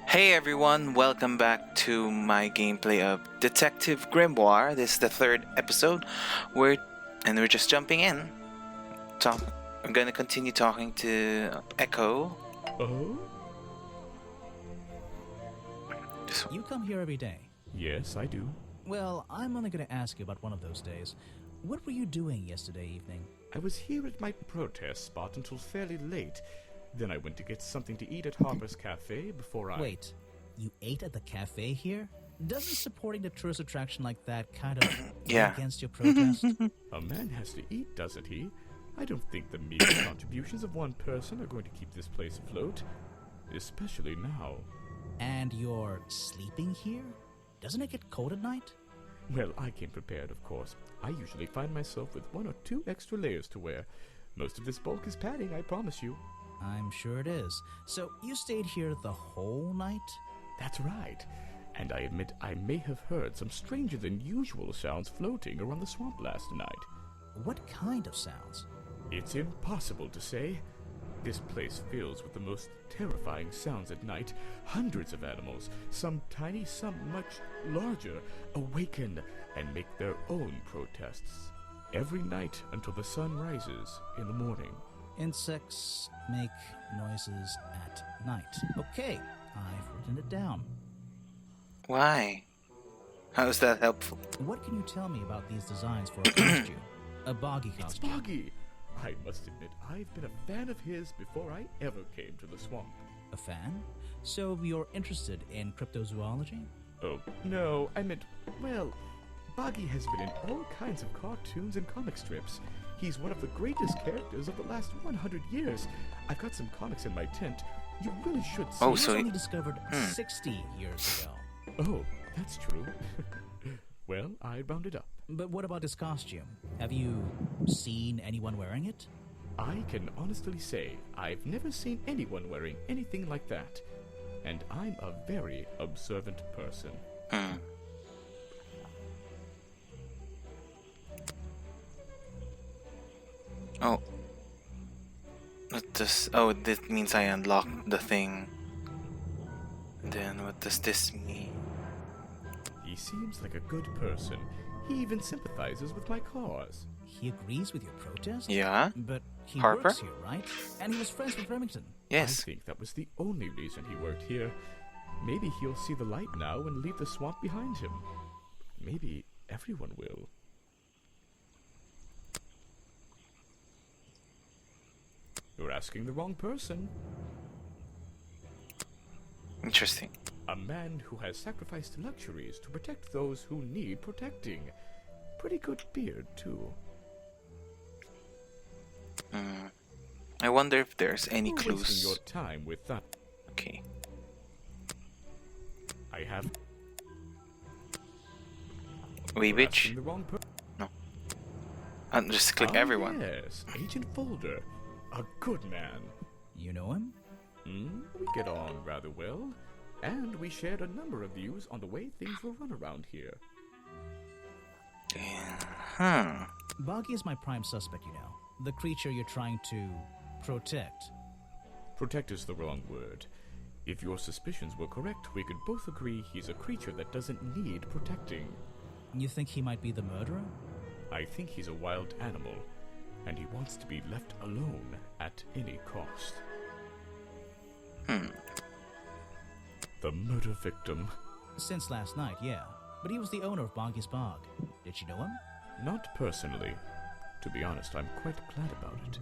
Hey everyone, welcome back to my gameplay of Detective Grimoire. This is the third episode. We're just jumping in. I'm gonna continue talking to Echo. Oh? You come here every day. Yes, I do. Well, I'm only going to ask you about one of those days. What were you doing yesterday evening? I was here at my protest spot until fairly late. Then I went to get something to eat at Harper's Cafe before I... Wait, you ate at the cafe here? Doesn't supporting the tourist attraction like that kind of Yeah. go against your protest? A man has to eat, doesn't he? I don't think the meager contributions of one person are going to keep this place afloat. Especially now. And you're sleeping here? Doesn't it get cold at night? Well, I came prepared, of course. I usually find myself with 1 or 2 extra layers to wear. Most of this bulk is padding, I promise you. I'm sure it is. So you stayed here the whole night? That's right. And I admit I may have heard some stranger than usual sounds floating around the swamp last night. What kind of sounds? It's impossible to say. This place fills with the most terrifying sounds at night. Hundreds of animals, some tiny, some much larger, awaken and make their own protests. Every night until the sun rises in the morning. Insects make noises at night. Okay, I've written it down. Why? How is that helpful? What can you tell me about these designs for a costume? A boggy It's costume. Boggy! I must admit, I've been a fan of his before I ever came to the swamp. A fan? So you're interested in cryptozoology? Oh, no, I meant, well, Boggy has been in all kinds of cartoons and comic strips. He's one of the greatest characters of the last 100 years. I've got some comics in my tent. You really should see. Oh, It was so only discovered 60 years ago. Oh, that's true. Well, I rounded up. But what about his costume? Have you seen anyone wearing it? I can honestly say I've never seen anyone wearing anything like that. And I'm a very observant person. Oh. What does... Oh, this means I unlocked the thing. Then what does this mean? He seems like a good person. He even sympathizes with my cause. He agrees with your protest? Yeah? But he Harper? works here, right? And he was friends with Remington. Yes. I think that was the only reason he worked here. Maybe he'll see the light now and leave the swamp behind him. Maybe everyone will. You're asking the wrong person. Interesting. A man who has sacrificed luxuries to protect those who need protecting. Pretty good beard, too. I wonder if there's any You're clues. wasting your time with that. Okay. I have... Wait, You're which? asking the wrong person. I'll just click everyone. Yes, Agent Folder. A good man. You know him? We get on rather well. And we shared a number of views on the way things were run around here. Huh. Boggy is my prime suspect, you know. The creature you're trying to protect. Protect is the wrong word. If your suspicions were correct, we could both agree he's a creature that doesn't need protecting. You think he might be the murderer? I think he's a wild animal, and he wants to be left alone at any cost. The murder victim. Since last night, yeah. But he was the owner of Boggy's Bog. Did you know him? Not personally. To be honest, I'm quite glad about it.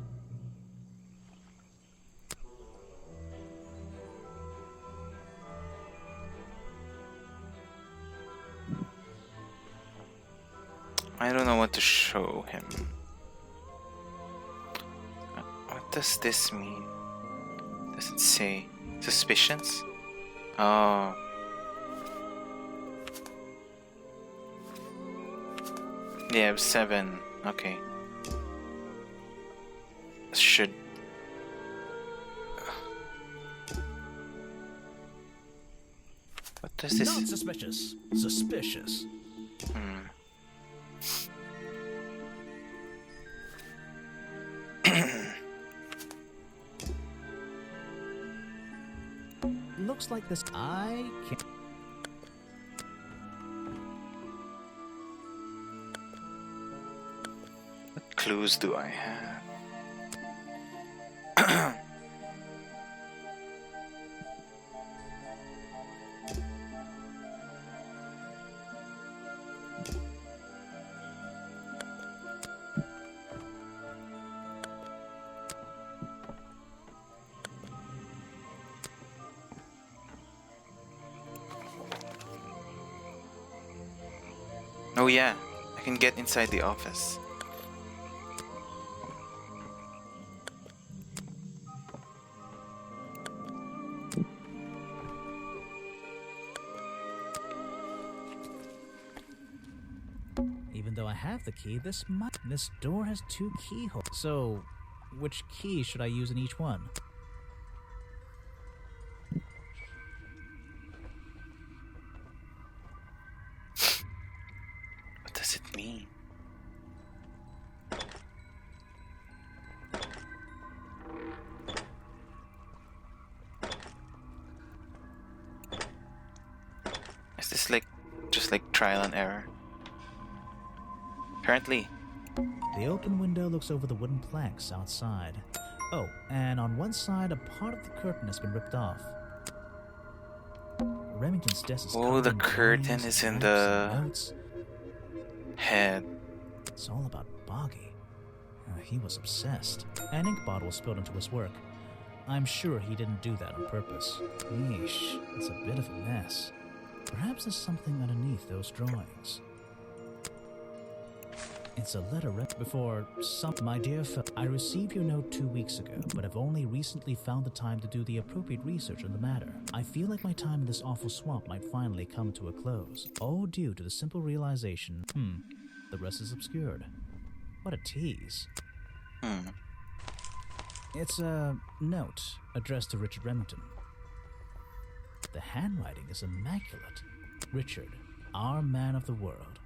I don't know what to show him. What does this mean? Does it say suspicions? Oh. Yeah, 7. Okay. Should... What does this... Not suspicious. Suspicious. Looks like this. I can't. What clues do I have? Oh yeah, I can get inside the office. Even though I have the key, this door has 2 keyholes. So, which key should I use in each one? What does it mean? Is this like just like trial and error? Apparently. The open window looks over the wooden planks outside. Oh, and on one side, a part of the curtain has been ripped off. Remington's desk is Oh, covered the in curtain drawings, is in maps, the and notes. head. It's all about Boggy. He was obsessed. An ink bottle was spilled into his work. I'm sure he didn't do that on purpose. Yeesh, it's a bit of a mess. Perhaps there's something underneath those drawings. It's a letter before my dear I received your note 2 weeks ago, but have only recently found the time to do the appropriate research on the matter. I feel like my time in this awful swamp might finally come to a close, all due to the simple realization, the rest is obscured. What a tease. It's a note addressed to Richard Remington. The handwriting is immaculate. Richard, our man of the world.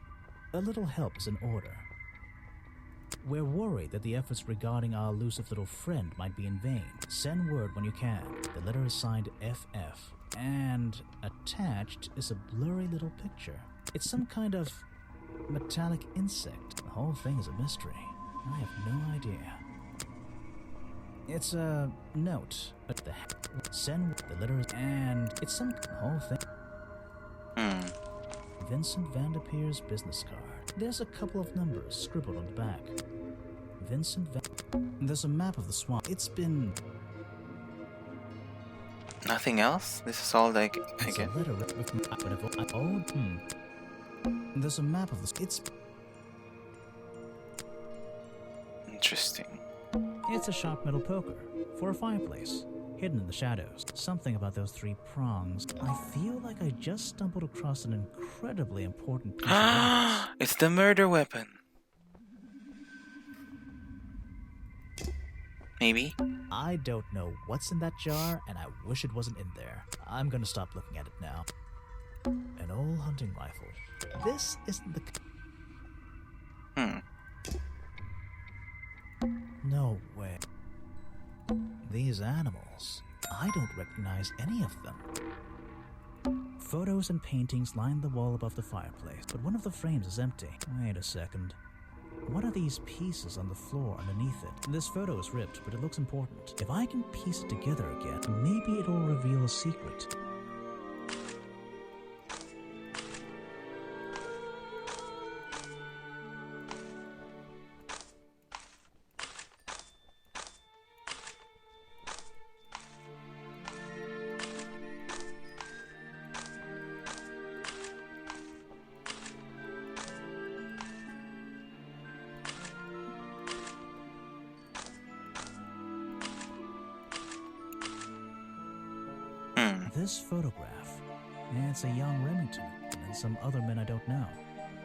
A little help is in order. We're worried that the efforts regarding our elusive little friend might be in vain. Send word when you can. The letter is signed FF. And attached is a blurry little picture. It's some kind of metallic insect. The whole thing is a mystery. I have no idea. It's a note. Send the letter and it's some the whole thing. Vincent Vanderpeer's business card. There's a couple of numbers scribbled on the back. There's a map of the swamp. It's been... Nothing else? This is all like I It's get. a letter with There's a map of the... It's... Interesting. It's a sharp metal poker for a fireplace, hidden in the shadows. Something about those 3 prongs. I feel like I just stumbled across an incredibly important piece of evidence. It's the murder weapon. Maybe. I don't know what's in that jar, and I wish it wasn't in there. I'm gonna stop looking at it now. An old hunting rifle. This isn't the... No way. These animals. I don't recognize any of them. Photos and paintings line the wall above the fireplace, but one of the frames is empty. Wait a second. What are these pieces on the floor underneath it? This photo is ripped, but it looks important. If I can piece it together again, maybe it'll reveal a secret. This photograph, it's a young Remington and some other men I don't know.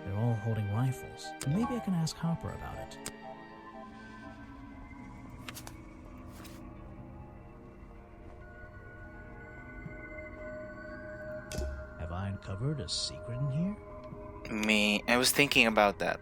They're all holding rifles. Maybe I can ask Harper about it. Have I uncovered a secret in here? I was thinking about that.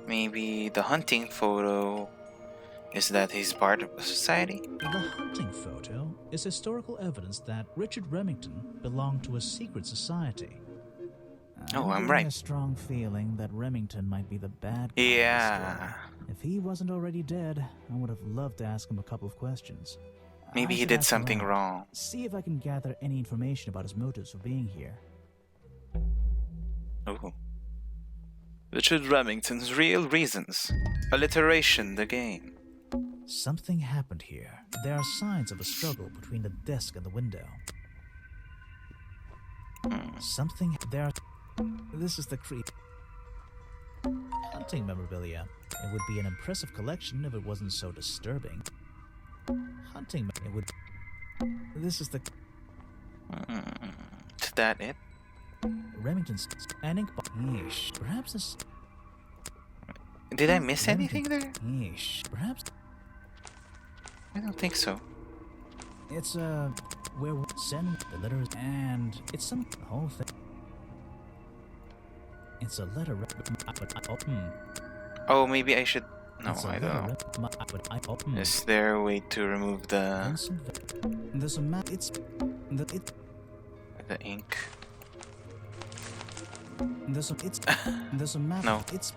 Maybe the hunting photo is that he's part of a society? The hunting photo is historical evidence that Richard Remington belonged to a secret society. Oh, I'm getting right. a strong feeling that Remington might be the bad guy. Yeah. If he wasn't already dead, I would have loved to ask him a couple of questions. Maybe I he should did ask something around, wrong. See if I can gather any information about his motives for being here. Oh. Richard Remington's real reasons. Alliteration, the game. Something happened here. There are signs of a struggle between the desk and the window. Something there. This is the creep. Hunting memorabilia. It would be an impressive collection if it wasn't so disturbing. Hunting. It would. This is the. Is that it? Remington's Enigmatic. Yeesh. Perhaps this. Did I miss anything there? Yeesh. Perhaps I don't think so. it's where we send the letters and it's some whole thing. It's a letter. Oh, maybe I should... No, It's a I don't letter. know. Is there a way to remove the There's a map. It's the ink? there's a map. No. It's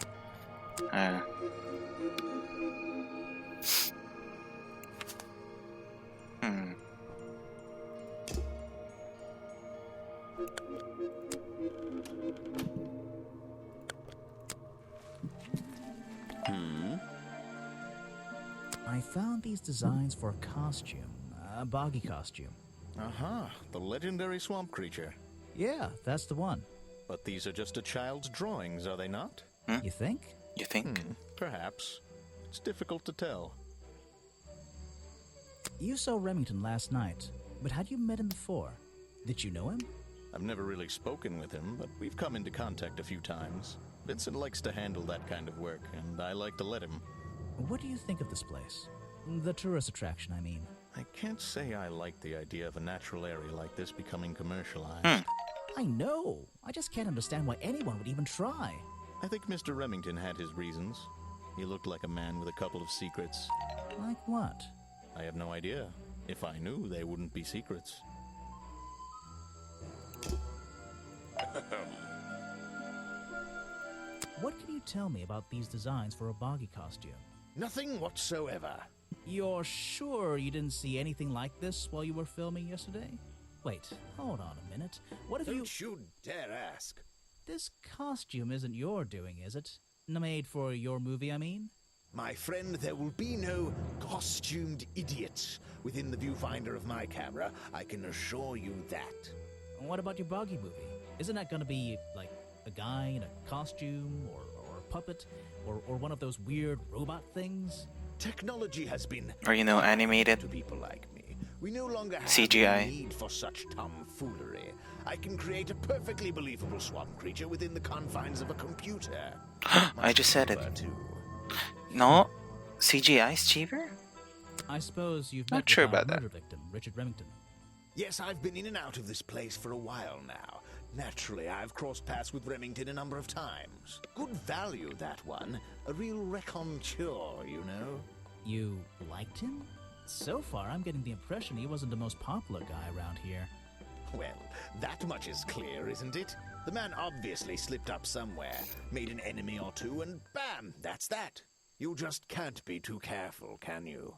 Hmm. I found these designs for a costume, a boggy costume. Aha, the legendary swamp creature. Yeah, that's the one. But these are just a child's drawings, are they not? You think? You think? Perhaps. It's difficult to tell. You saw Remington last night, but had you met him before? Did you know him? I've never really spoken with him, but we've come into contact a few times. Vincent likes to handle that kind of work, and I like to let him. What do you think of this place? The tourist attraction, I mean. I can't say I like the idea of a natural area like this becoming commercialized. I know. I just can't understand why anyone would even try. I think Mr. Remington had his reasons. He looked like a man with a couple of secrets. Like what? I have no idea. If I knew, they wouldn't be secrets. What can you tell me about these designs for a boggy costume? Nothing whatsoever. You're sure you didn't see anything like this while you were filming yesterday? Wait, hold on a minute. What if Don't you dare ask. This costume isn't your doing, is it? Made for your movie, I mean? My friend, there will be no costumed idiots within the viewfinder of my camera. I can assure you that. What about your boggy movie? Isn't that gonna be, like, a guy in a costume, or a puppet, or one of those weird robot things? Technology has been Or, you know, animated? to people like me. We no longer have CGI. the need for such tomfoolery. I can create a perfectly believable swamp creature within the confines of a computer. I just said it. Cheaper, too. No? CGI is cheaper? I suppose you've Not met sure with our about that. murder victim, Richard Remington. Yes, I've been in and out of this place for a while now. Naturally, I've crossed paths with Remington a number of times. Good value, that one. A real raconteur, you know. You liked him? So far, I'm getting the impression he wasn't the most popular guy around here. Well, that much is clear, isn't it? The man obviously slipped up somewhere, made an enemy or two, and bam, that's that. You just can't be too careful, can you?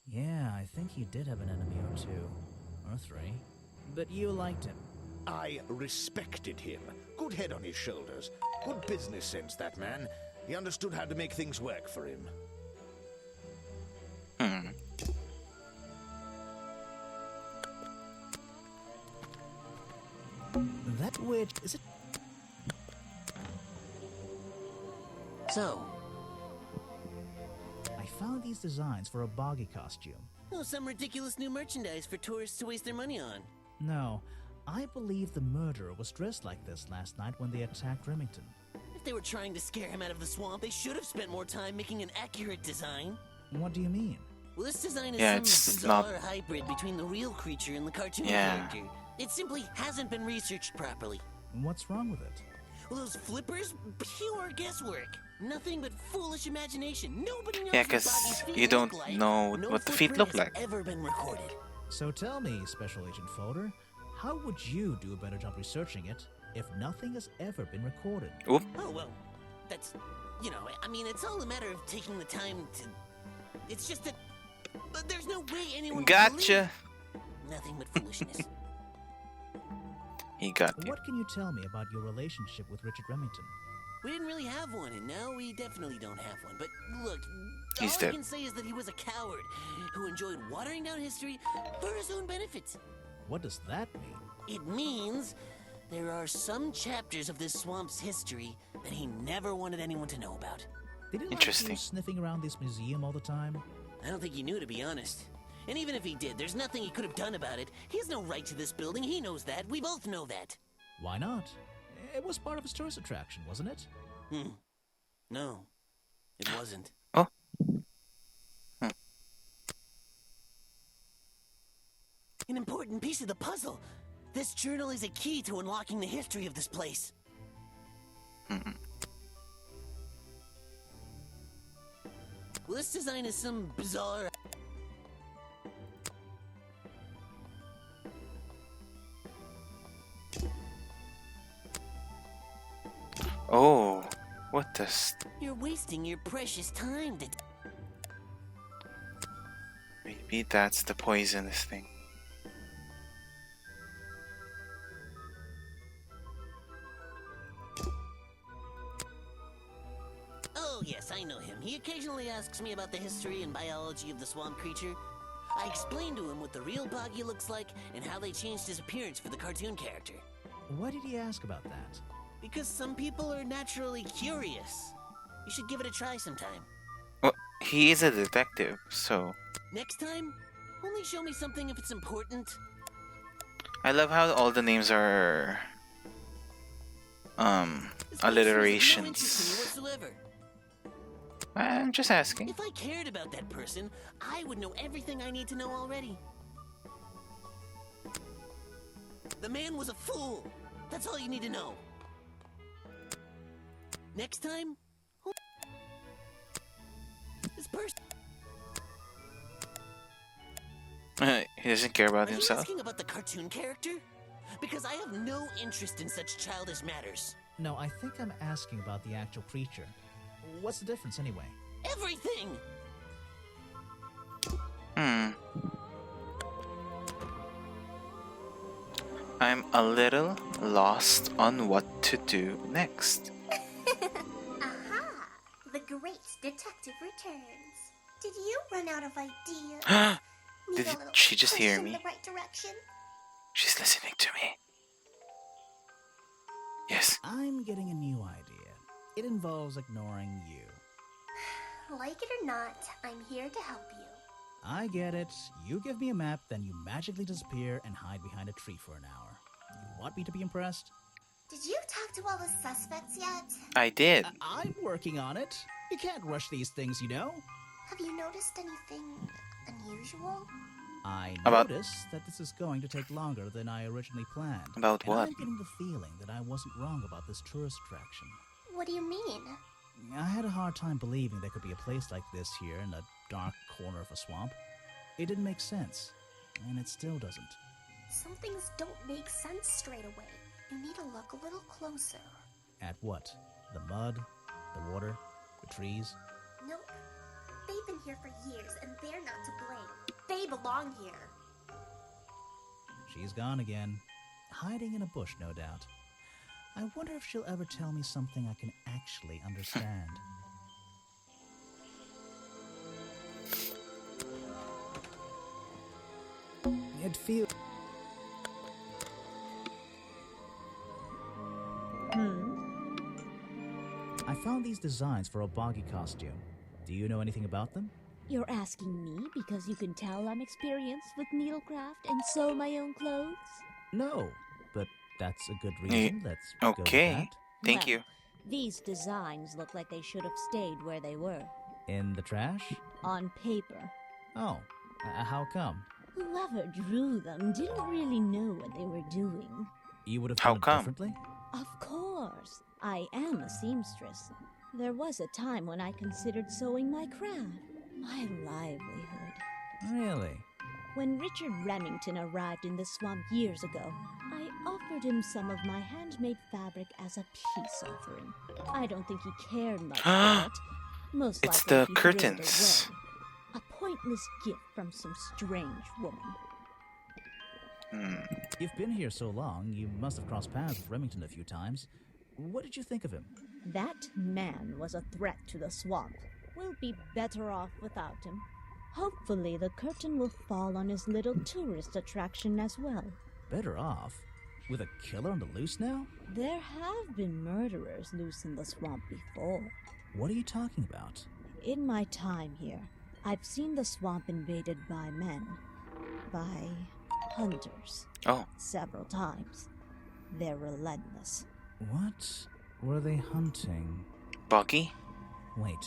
Yeah, I think he did have an enemy or two. Or three. But you liked him. I respected him. Good head on his shoulders. Good business sense, that man. He understood how to make things work for him. That witch, is it? So, I found these designs for a boggy costume. oh, some ridiculous new merchandise for tourists to waste their money on. No, I believe the murderer was dressed like this last night when they attacked Remington. If they were trying to scare him out of the swamp, they should have spent more time making an accurate design. What do you mean? Well, this design is Yeah, some it's bizarre not- hybrid between the real creature and the cartoon Yeah. character. It simply hasn't been researched properly. What's wrong with it? Well, those flippers? Pure guesswork. Nothing but foolish imagination. Nobody knows Yeah, what 'cause Bobby's feet you don't look like. know No what the feet footprint look has like. ever been recorded. So tell me, Special Agent Folder, how would you do a better job researching it if nothing has ever been recorded? Oop. Oh, well, that's, you know, I mean, it's all a matter of taking the time to... It's just that... But there's no way anyone would Gotcha. believe- Nothing but foolishness. He got you. What can you tell me about your relationship with Richard Remington? We didn't really have one, and now we definitely don't have one. But look, He's all dead. I can say is that he was a coward who enjoyed watering down history for his own benefit. What does that mean? It means there are some chapters of this swamp's history that he never wanted anyone to know about. Did he like Interesting. you sniffing around this museum all the time? I don't think he knew, to be honest. And even if he did, there's nothing he could have done about it. He has no right to this building. He knows that. We both know that. Why not? It was part of his tourist attraction, wasn't it? No, it wasn't. Oh. An important piece of the puzzle. This journal is a key to unlocking the history of this place. Well, this design is some bizarre... Oh, what the? You're wasting your precious time. Maybe that's the poisonous thing. Oh, yes, I know him. He occasionally asks me about the history and biology of the swamp creature. I explained to him what the real Boggy looks like and how they changed his appearance for the cartoon character. Why did he ask about that? Because some people are naturally curious. You should give it a try sometime. Well, he is a detective, so Next time, only show me something if it's important. I love how all the names are This person is of no interest to me alliterations. whatsoever. I'm just asking. If I cared about that person, I would know everything I need to know already. The man was a fool. That's all you need to know. Next time, this person. He doesn't care about Are you himself. asking about the cartoon character? Because I have no interest in such childish matters. No, I think I'm asking about the actual creature. What's the difference anyway? Everything! I'm a little lost on what to do next. Aha! The great detective returns. Did you run out of ideas? Need Did a little she just push hear in me? the right direction? She's listening to me. Yes. I'm getting a new idea. It involves ignoring you. Like it or not, I'm here to help you. I get it. You give me a map, then you magically disappear and hide behind a tree for an hour. You want me to be impressed? Did you talk to all the suspects yet? I did. I'm working on it. You can't rush these things, you know? Have you noticed anything unusual? I About- noticed that this is going to take longer than I originally planned. About and what? I'm getting the feeling that I wasn't wrong about this tourist attraction. What do you mean? I had a hard time believing there could be a place like this here in a dark corner of a swamp. It didn't make sense, and it still doesn't. Some things don't make sense straight away. You need to look a little closer. At what? The mud? The water? The trees? Nope. They've been here for years, and they're not to blame. They belong here. She's gone again. Hiding in a bush, no doubt. I wonder if she'll ever tell me something I can actually understand. It feels... I found these designs for a boggy costume. Do you know anything about them? You're asking me because you can tell I'm experienced with needlecraft and sew my own clothes? No, but that's a good reason. Let's go with Okay. that. Thank Well, you. These designs look like they should have stayed where they were. In the trash? On paper. Oh, how come? Whoever drew them didn't really know what they were doing. You would have How done it come? differently? Of course, I am a seamstress. There was a time when I considered sewing my craft, my livelihood. Really? When Richard Remington arrived in the swamp years ago, I offered him some of my handmade fabric as a peace offering. I don't think he cared much for it. Most It's likely the he threw it curtains. away. A pointless gift from some strange woman. You've been here so long, you must have crossed paths with Remington a few times. What did you think of him? That man was a threat to the swamp. We'll be better off without him. Hopefully the curtain will fall on his little tourist attraction as well. Better off? With a killer on the loose now? There have been murderers loose in the swamp before. What are you talking about? In my time here, I've seen the swamp invaded by men. By hunters. Oh, Several times. They're relentless. What were they hunting? Buggy? Wait,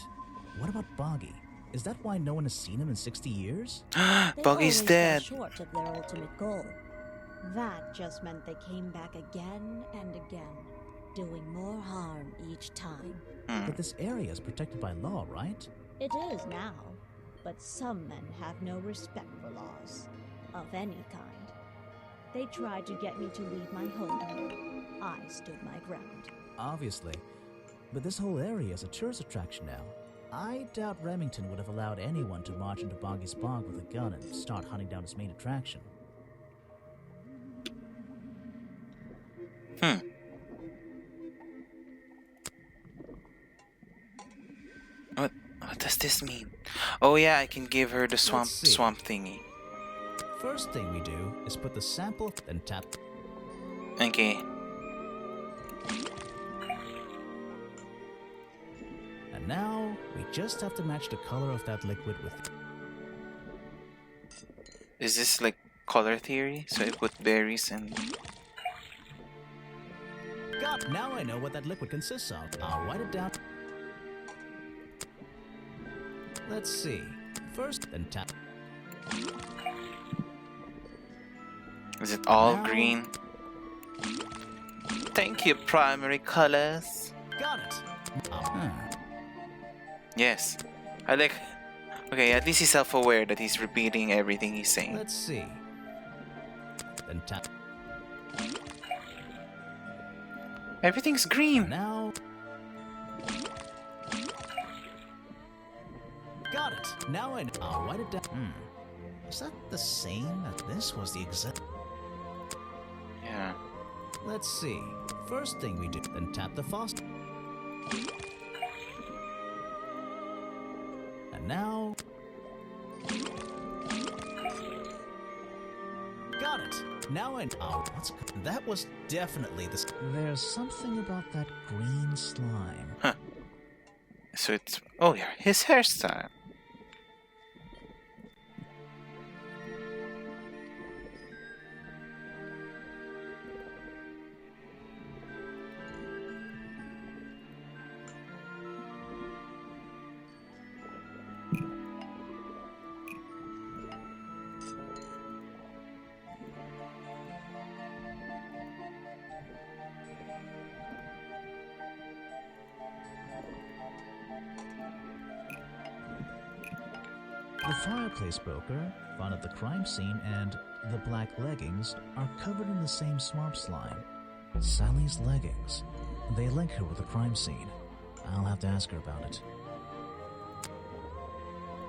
what about Boggy? Is that why no one has seen him in 60 years? They Buggy's always dead. fell short of their ultimate goal. That just meant they came back again and again, doing more harm each time. But this area is protected by law, right? It is now, but some men have no respect for laws, of any kind. They tried to get me to leave my home. I stood my ground. Obviously. But this whole area is a tourist attraction now. I doubt Remington would have allowed anyone to march into Boggy's bog with a gun and start hunting down his main attraction. What does this mean? Oh yeah, I can give her the swamp see. thingy. First thing we do is put the sample, then tap. Okay. And now, we just have to match the color of that liquid with... Is this like color theory? So I put berries and... Got it! Now I know what that liquid consists of. I'll write it down. Let's see. First, then tap. Is it all Now- green? Thank you, primary colors. Got it! Huh. Yes. I like... Okay, at least he's self-aware that he's repeating everything he's saying. Let's see. Then tap. Everything's green. Now... Got it! Now I know. I'll write it down. Is that the same as this was the exact... Yeah. Let's see. First thing we do, then tap the faucet. And now... Got it! Now I know. Oh, that was definitely this... There's something about that green slime. So it's... Oh yeah, his hairstyle. The fireplace broker found at the crime scene and the black leggings are covered in the same swamp slime. Sally's leggings. They link her with the crime scene. I'll have to ask her about it.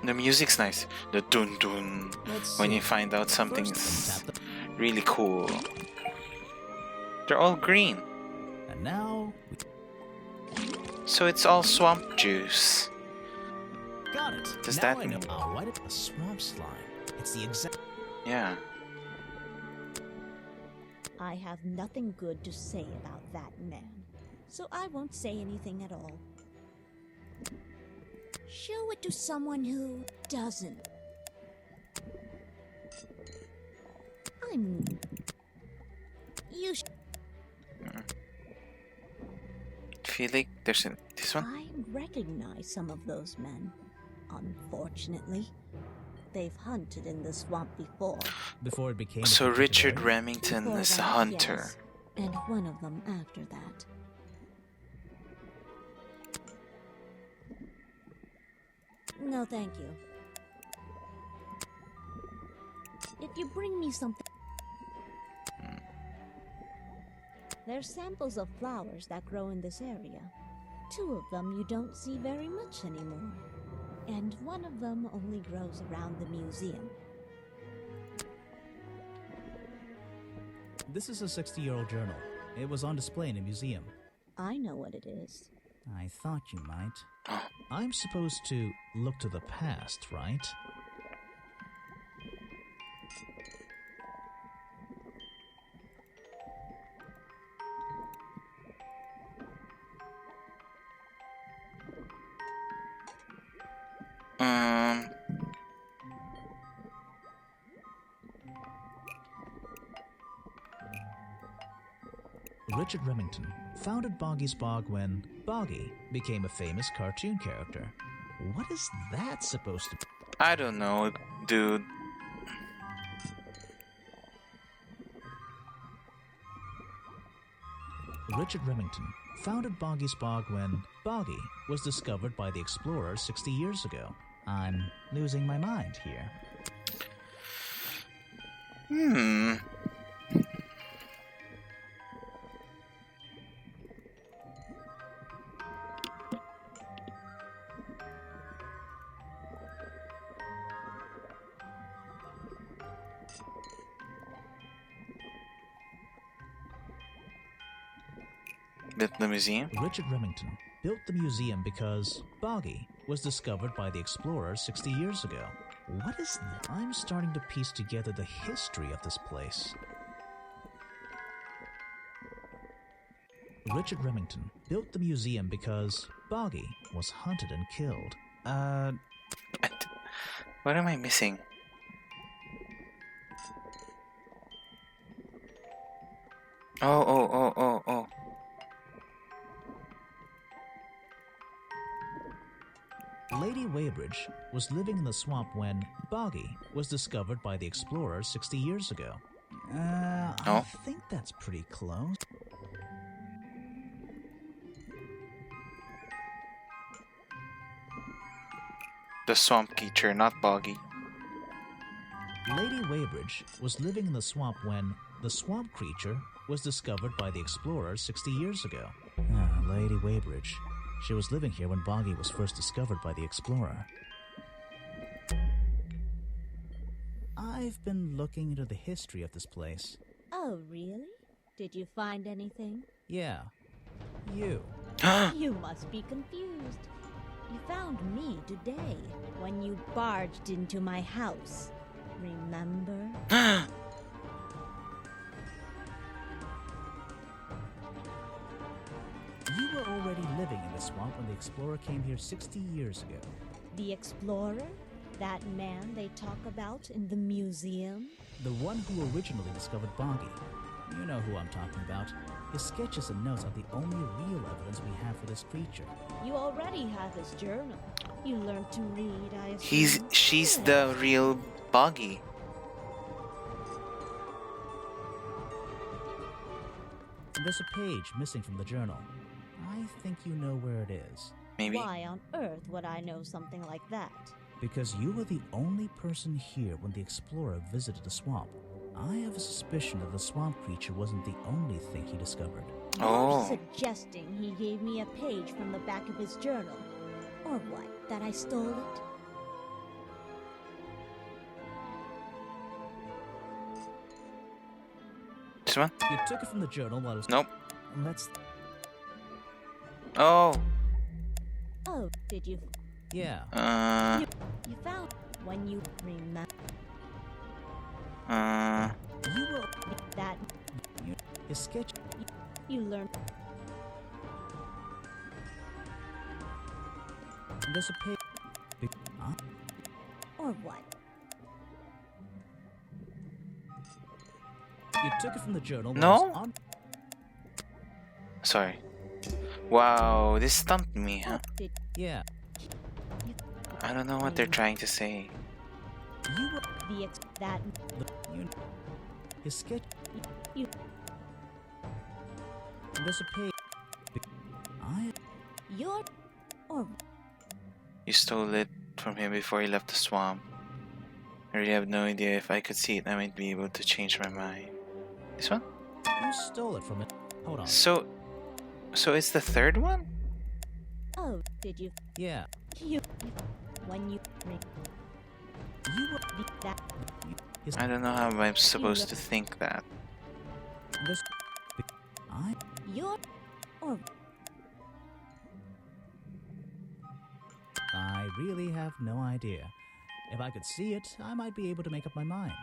The music's nice. The dun dun. Let's When see. you find out something's First, then tap really cool. They're all green. and now we So it's all swamp juice. got it. Does now that I know. mean- I'll write it. A swamp slime. It's the exact. Yeah. I have nothing good to say about that man, so I won't say anything at all. Show it to someone who doesn't. You Feel like there's this one? I recognize some of those men. Unfortunately, they've hunted in the swamp before. Before it became. So a particular Richard area. Remington Before is a that, hunter. yes, and one of them after that. No, thank you. If you bring me something... There's samples of flowers that grow in this area. 2 of them you don't see very much anymore. And one of them only grows around the museum. This is a 60-year-old journal. It was on display in a museum. I know what it is. I thought you might. I'm supposed to look to the past, right? Richard Remington founded Boggy's Bog when Boggy became a famous cartoon character. What is that supposed to be? I don't know, dude. Richard Remington founded Boggy's Bog when Boggy was discovered by the explorers 60 years ago. I'm losing my mind here. Built the museum? Richard Remington built the museum because Boggy was discovered by the explorers 60 years ago. What is that? I'm starting to piece together the history of this place. Richard Remington built the museum because Boggy was hunted and killed. What am I missing? Oh. Lady Weybridge was living in the swamp when Boggy was discovered by the explorers 60 years ago. I think that's pretty close. The swamp creature, not Boggy. Lady Weybridge was living in the swamp when the swamp creature was discovered by the explorers 60 years ago. Lady Weybridge. She was living here when Boggy was first discovered by the explorer. I've been looking into the history of this place. Oh, really? Did you find anything? Yeah. You. You must be confused. You found me today when you barged into my house. Remember? You were already living in the swamp when the explorer came here 60 years ago. The explorer? That man they talk about in the museum? The one who originally discovered Boggy. You know who I'm talking about. His sketches and notes are the only real evidence we have for this creature. You already have his journal. You learned to read, I assume. She's the real Boggy. There's a page missing from the journal. I think you know where it is. Maybe. Why on earth would I know something like that? Because you were the only person here when the explorer visited the swamp. I have a suspicion that the swamp creature wasn't the only thing he discovered. Oh. You're suggesting he gave me a page from the back of his journal. Or what, that I stole it? This one? You took it from the journal while it was... Nope. Let's... Oh. Oh, did you? Yeah. You found when you remember. You were... That His sketch... you learned. There's a page... Huh? Or what? You took it from the journal while No? it was on... Sorry. Wow, this stumped me, huh? Did Yeah. I don't know what they're trying to say. You were... that You... His sketch... you There's a page... your or You stole it. from him before he left the swamp. I really have no idea. If I could see it, I might be able to change my mind. This one? You stole it from it. Hold on. So it's the third one? Oh, did you? Yeah. You. When you. You were That. his. I don't know how I'm supposed to think that. This. I. You're. Or. I really have no idea. If I could see it, I might be able to make up my mind.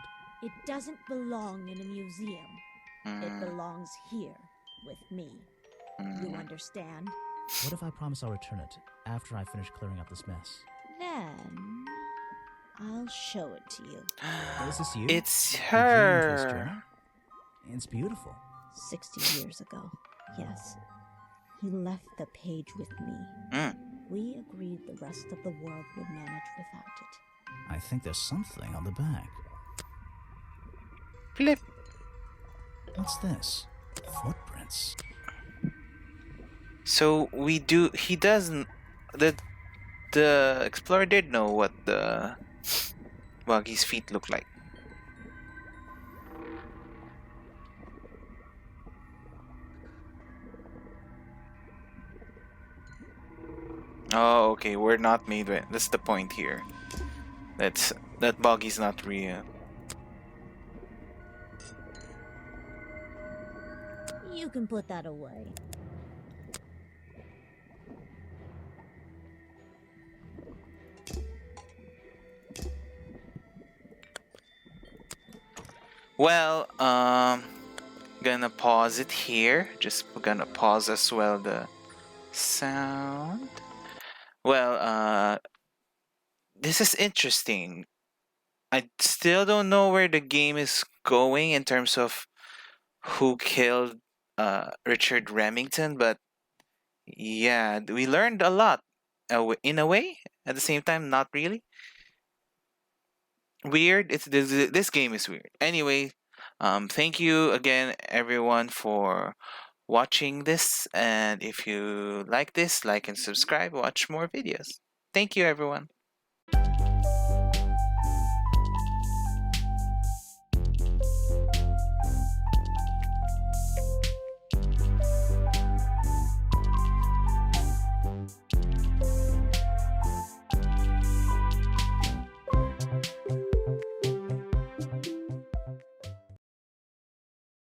It doesn't belong in a museum. It Mm, belongs here with me. You mm. understand? What if I promise I'll return it after I finish clearing up this mess? Then I'll show it to you. Is this you? It's Did you enter this her. journal? It's beautiful. 60 years ago, yes. He left the page with me. Mm. We agreed the rest of the world would manage without it. I think there's something on the back. Flip. What's this? Footprints. So he doesn't. The explorer did know what the Buggy's feet look like. Oh, okay. We're not made with. That's the point here. That Buggy's not real. You can put that away. Well, gonna pause it here. Just gonna pause as well the sound. Well, this is interesting. I still don't know where the game is going in terms of who killed Richard Remington, but yeah, we learned a lot in a way. At the same time, not really. Weird. This game is weird. Anyway, thank you again, everyone, for watching this. And if you like this, like and subscribe. Watch more videos. Thank you, everyone.